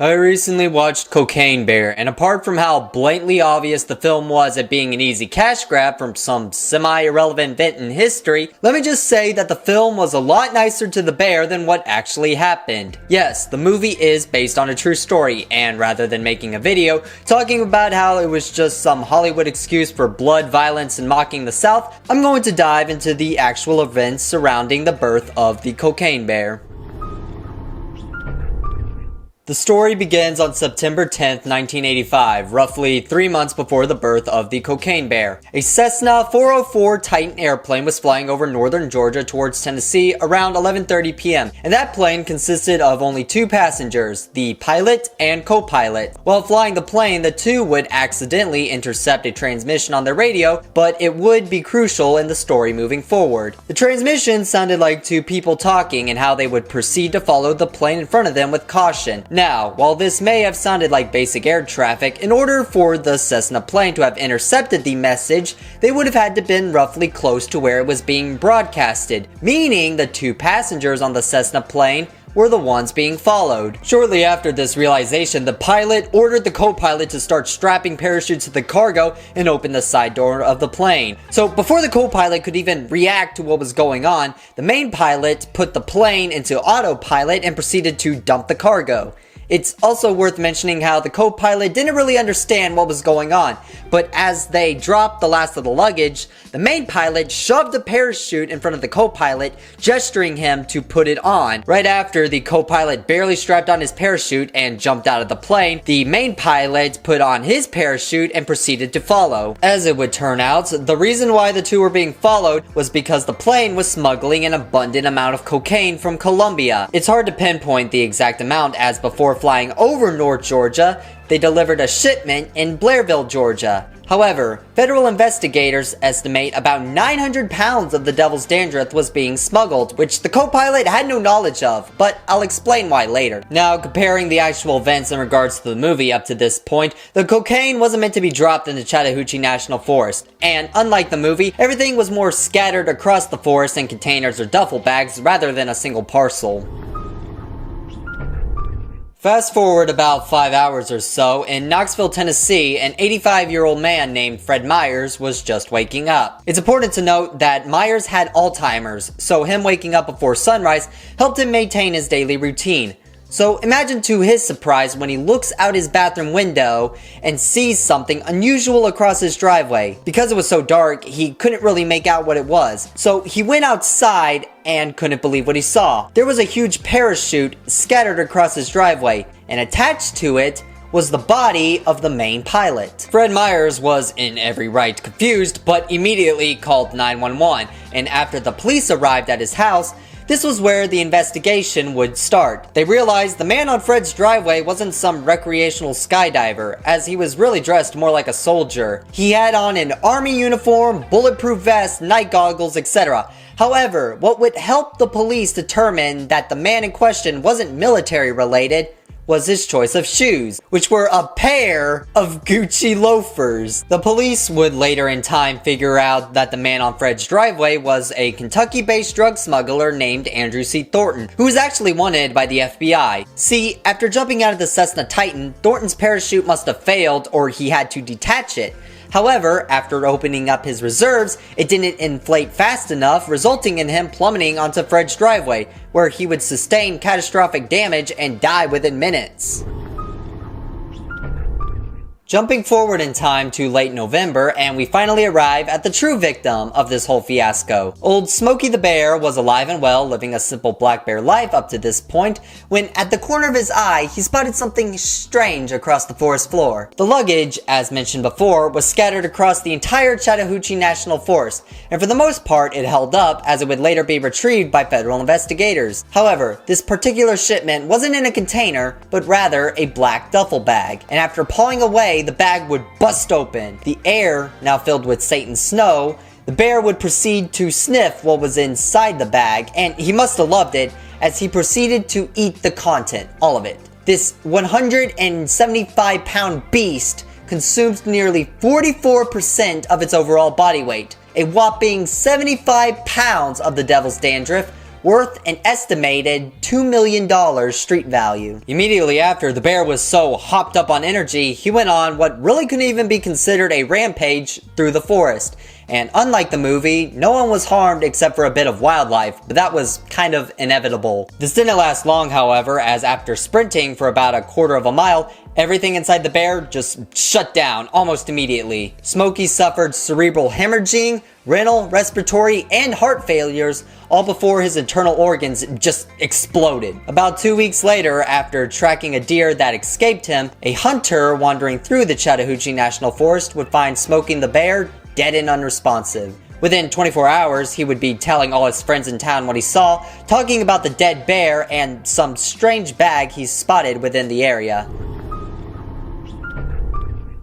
I recently watched Cocaine Bear, and apart from how blatantly obvious the film was at being an easy cash grab from some semi-irrelevant event in history, let me just say that the film was a lot nicer to the bear than what actually happened. Yes, the movie is based on a true story, and rather than making a video talking about how it was just some Hollywood excuse for blood, violence, and mocking the South, I'm going to dive into the actual events surrounding the birth of the Cocaine Bear. The story begins on September 10th, 1985, roughly 3 months before the birth of the Cocaine Bear. A Cessna 404 Titan airplane was flying over northern Georgia towards Tennessee around 11:30 p.m., and that plane consisted of only 2 passengers, the pilot and co-pilot. While flying the plane, the two would accidentally intercept a transmission on their radio, but it would be crucial in the story moving forward. The transmission sounded like 2 people talking and how they would proceed to follow the plane in front of them with caution. Now, while this may have sounded like basic air traffic, in order for the Cessna plane to have intercepted the message, they would have had to been roughly close to where it was being broadcasted, meaning the 2 passengers on the Cessna plane were the ones being followed. Shortly after this realization, the pilot ordered the co-pilot to start strapping parachutes to the cargo and open the side door of the plane. So before the co-pilot could even react to what was going on, the main pilot put the plane into autopilot and proceeded to dump the cargo. It's also worth mentioning how the co-pilot didn't really understand what was going on, but as they dropped the last of the luggage, the main pilot shoved the parachute in front of the co-pilot, gesturing him to put it on. Right after the co-pilot barely strapped on his parachute and jumped out of the plane, the main pilot put on his parachute and proceeded to follow. As it would turn out, the reason why the 2 were being followed was because the plane was smuggling an abundant amount of cocaine from Colombia. It's hard to pinpoint the exact amount, as before flying over North Georgia, they delivered a shipment in Blairville, Georgia. However, federal investigators estimate about 900 pounds of the devil's dandruff was being smuggled, which the co-pilot had no knowledge of, but I'll explain why later. Now, comparing the actual events in regards to the movie up to this point, the cocaine wasn't meant to be dropped in the Chattahoochee National Forest, and unlike the movie, everything was more scattered across the forest in containers or duffel bags rather than a single parcel. Fast forward about 5 hours or so, in Knoxville, Tennessee, an 85-year-old man named Fred Myers was just waking up. It's important to note that Myers had Alzheimer's, so him waking up before sunrise helped him maintain his daily routine. So imagine to his surprise when he looks out his bathroom window and sees something unusual across his driveway. Because it was so dark, he couldn't really make out what it was. So he went outside and couldn't believe what he saw. There was a huge parachute scattered across his driveway, and attached to it was the body of the main pilot. Fred Myers was in every right confused, but immediately called 911, and after the police arrived at his house, this was where the investigation would start. They realized the man on Fred's driveway wasn't some recreational skydiver, as he was really dressed more like a soldier. He had on an army uniform, bulletproof vest, night goggles, etc. However, what would help the police determine that the man in question wasn't military related was his choice of shoes, which were a pair of Gucci loafers. The police would later in time figure out that the man on Fred's driveway was a Kentucky-based drug smuggler named Andrew C. Thornton, who was actually wanted by the FBI. See, after jumping out of the Cessna Titan, Thornton's parachute must have failed, or he had to detach it. However, after opening up his reserves, it didn't inflate fast enough, resulting in him plummeting onto Fred's driveway, where he would sustain catastrophic damage and die within minutes. Jumping forward in time to late November, and we finally arrive at the true victim of this whole fiasco. Old Smokey the Bear was alive and well, living a simple black bear life up to this point, when at the corner of his eye, he spotted something strange across the forest floor. The luggage, as mentioned before, was scattered across the entire Chattahoochee National Forest, and for the most part, it held up as it would later be retrieved by federal investigators. However, this particular shipment wasn't in a container, but rather a black duffel bag, and after pawing away, the bag would bust open. The air, now filled with Satan's snow, the bear would proceed to sniff what was inside the bag, and he must have loved it as he proceeded to eat the content, all of it. This 175-pound beast consumed nearly 44% of its overall body weight. A whopping 75 pounds of the devil's dandruff worth an estimated $2 million street value. Immediately after, the bear was so hopped up on energy, he went on what really couldn't even be considered a rampage through the forest. And unlike the movie, no one was harmed except for a bit of wildlife, but that was kind of inevitable. This didn't last long, however, as after sprinting for about a quarter of a mile, everything inside the bear just shut down almost immediately. Smokey suffered cerebral hemorrhaging, renal, respiratory, and heart failures, all before his internal organs just exploded. About 2 weeks later, after tracking a deer that escaped him, a hunter wandering through the Chattahoochee National Forest would find Smokey the bear dead and unresponsive. Within 24 hours, he would be telling all his friends in town what he saw, talking about the dead bear and some strange bag he spotted within the area.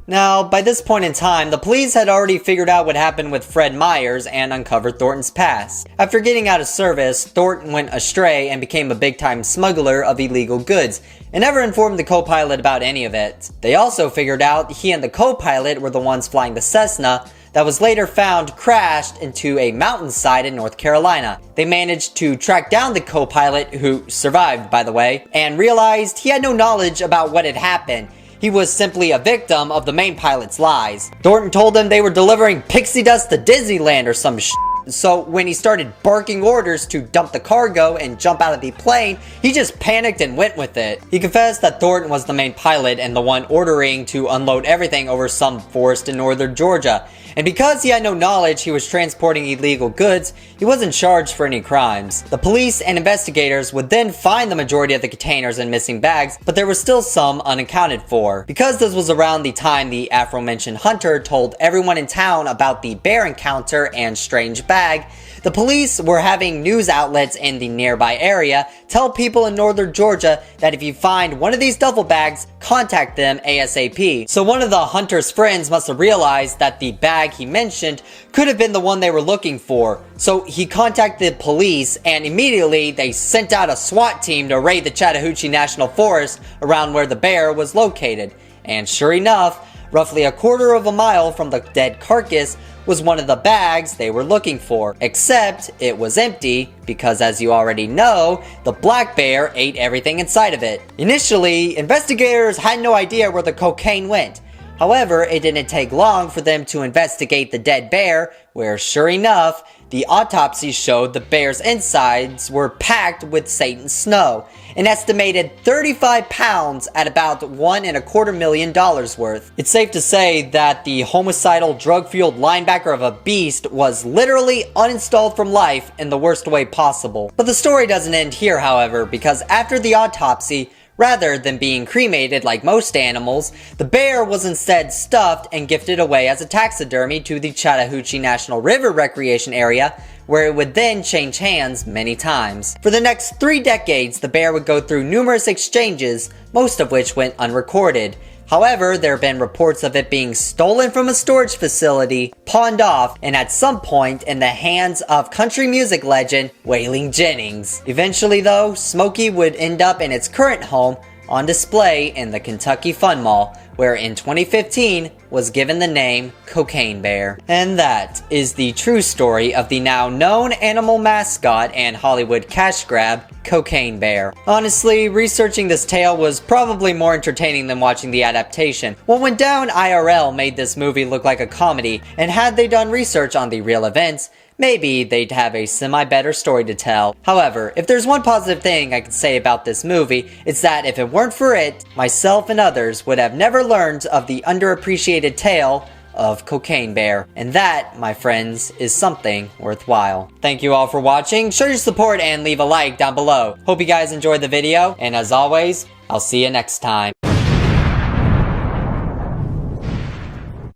Now, by this point in time, the police had already figured out what happened with Fred Myers and uncovered Thornton's past. After getting out of service, Thornton went astray and became a big-time smuggler of illegal goods, and never informed the co-pilot about any of it. They also figured out he and the co-pilot were the ones flying the Cessna that was later found crashed into a mountainside in North Carolina. They managed to track down the co-pilot, who survived by the way, and realized he had no knowledge about what had happened. He was simply a victim of the main pilot's lies. Thornton told them they were delivering pixie dust to Disneyland or some shit. So when he started barking orders to dump the cargo and jump out of the plane, he just panicked and went with it. He confessed that Thornton was the main pilot and the one ordering to unload everything over some forest in northern Georgia. And because he had no knowledge he was transporting illegal goods, he wasn't charged for any crimes. The police and investigators would then find the majority of the containers and missing bags, but there were still some unaccounted for. Because this was around the time the aforementioned hunter told everyone in town about the bear encounter and strange bag, the police were having news outlets in the nearby area tell people in northern Georgia that if you find one of these duffel bags, contact them ASAP. So one of the hunter's friends must have realized that the bag he mentioned could have been the one they were looking for. So he contacted police and immediately they sent out a SWAT team to raid the Chattahoochee National Forest around where the bear was located. And sure enough, roughly a quarter of a mile from the dead carcass was one of the bags they were looking for. Except it was empty because, as you already know, the black bear ate everything inside of it. Initially, investigators had no idea where the cocaine went. However, it didn't take long for them to investigate the dead bear, where sure enough, the autopsy showed the bear's insides were packed with Satan's snow, an estimated 35 pounds at about $1.25 million worth. It's safe to say that the homicidal, drug-fueled linebacker of a beast was literally uninstalled from life in the worst way possible. But the story doesn't end here, however, because after the autopsy, rather than being cremated like most animals, the bear was instead stuffed and gifted away as a taxidermy to the Chattahoochee National River Recreation Area, where it would then change hands many times. For the next 3 decades, the bear would go through numerous exchanges, most of which went unrecorded. However, there have been reports of it being stolen from a storage facility, pawned off, and at some point in the hands of country music legend Waylon Jennings. Eventually though, Smokey would end up in its current home on display in the Kentucky Fun Mall, where in 2015 was given the name Cocaine Bear. And that is the true story of the now known animal mascot and Hollywood cash grab, Cocaine Bear. Honestly, researching this tale was probably more entertaining than watching the adaptation. What went down IRL made this movie look like a comedy, and had they done research on the real events, maybe they'd have a semi-better story to tell. However, if there's one positive thing I could say about this movie, it's that if it weren't for it, myself and others would have never learned of the underappreciated tale of Cocaine Bear. And that, my friends, is something worthwhile. Thank you all for watching. Show your support and leave a like down below. Hope you guys enjoyed the video, and as always, I'll see you next time.